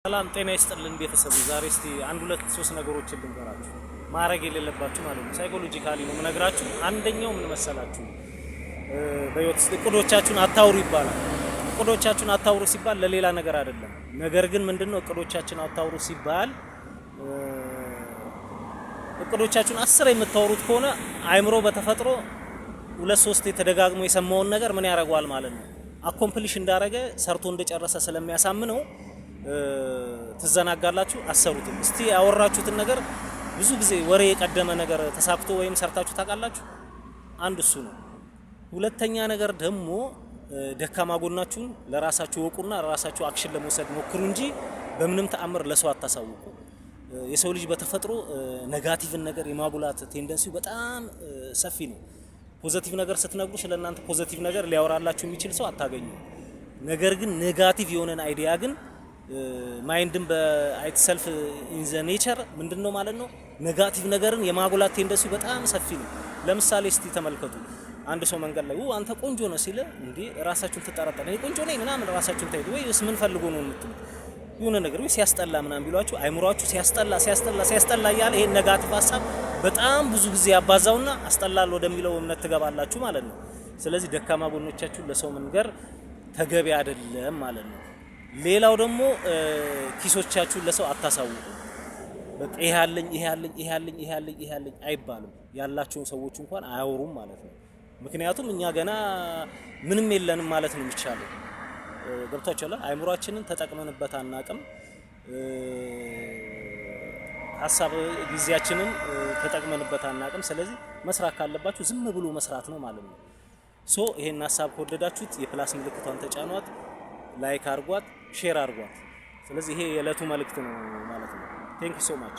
ሰላም ጤና ይስጥልን ቤተሰቡ። ዛሬ እስቲ አንድ ሁለት ሶስት ነገሮችን ልንገራችሁ ማድረግ የሌለባችሁ ማለት ነው። ሳይኮሎጂካሊ ነው የምነግራችሁ። አንደኛው ምን መሰላችሁ? በህይወት እቅዶቻችሁን አታውሩ ይባላል። እቅዶቻችሁን አታውሩ ሲባል ለሌላ ነገር አይደለም። ነገር ግን ምንድነው እቅዶቻችሁን አታውሩ ሲባል እቅዶቻችሁን 10 የምታወሩት ከሆነ አይምሮ በተፈጥሮ ሁለት ሶስት የተደጋግሞ የሰማውን ነገር ምን ያደርጋል ማለት ነው አኮምፕሊሽ እንዳረገ ሰርቶ እንደጨረሰ ስለሚያሳምነው ትዘናጋላችሁ። አሰሩትም እስቲ ያወራችሁትን ነገር ብዙ ጊዜ ወሬ የቀደመ ነገር ተሳክቶ ወይም ሰርታችሁ ታውቃላችሁ? አንድ እሱ ነው። ሁለተኛ ነገር ደግሞ ደካማ ጎናችሁን ለራሳችሁ ወቁና ለራሳችሁ አክሽን ለመውሰድ ሞክሩ እንጂ በምንም ተአምር ለሰው አታሳውቁ። የሰው ልጅ በተፈጥሮ ኔጋቲቭን ነገር የማጉላት ቴንደንሲው በጣም ሰፊ ነው። ፖዚቲቭ ነገር ስትነግሩ ስለናንተ ፖዚቲቭ ነገር ሊያወራላችሁ የሚችል ሰው አታገኙ። ነገር ግን ኔጋቲቭ የሆነን አይዲያ ግን ማይንድን በአይትሰልፍ ኢን ዘ ኔቸር ምንድነው ማለት ነው ኔጋቲቭ ነገርን የማጉላት ቴንደንሲው በጣም ሰፊ ነው። ለምሳሌ እስቲ ተመልከቱ። አንድ ሰው መንገድ ላይ አንተ ቆንጆ ነው ሲል እንዴ ራሳችሁን ትጠራጠሩ። እኔ ቆንጆ ነኝ ምናምን ራሳችሁን ታይዱ ወይስ ምን ፈልጎ ነው የምትሉ የሆነ ነገር ወይ ሲያስጠላ ምናምን ቢሏችሁ አይምሮአችሁ ሲያስጠላ ያለ ይሄን ኔጋቲቭ ሐሳብ በጣም ብዙ ጊዜ ያባዛውና አስጠላል ወደሚለው እምነት ትገባላችሁ ማለት ነው። ስለዚህ ደካማ ጎኖቻችሁ ለሰው መንገር ተገቢ አይደለም ማለት ነው። ሌላው ደግሞ ኪሶቻችሁን ለሰው አታሳውቁ። በቃ ይሄ ያለኝ አይባልም። ያላችሁን ሰዎች እንኳን አያወሩም ማለት ነው። ምክንያቱም እኛ ገና ምንም የለንም ማለት ነው የሚቻለው። ገብታችኋል? አይምሮአችንን ተጠቅመንበት አናቅም። ሐሳብ ጊዜያችንን ተጠቅመንበት አናቅም። ስለዚህ መስራት ካለባችሁ ዝም ብሎ መስራት ነው ማለት ነው። ይሄን ሐሳብ ከወደዳችሁት የፕላስ ምልክቷን ተጫኗት፣ ላይክ አርጓት፣ ሼር አርጓት። ስለዚህ ይሄ የዕለቱ መልእክት ነው ማለት ነው። ቴንክ ዩ ሶ ማች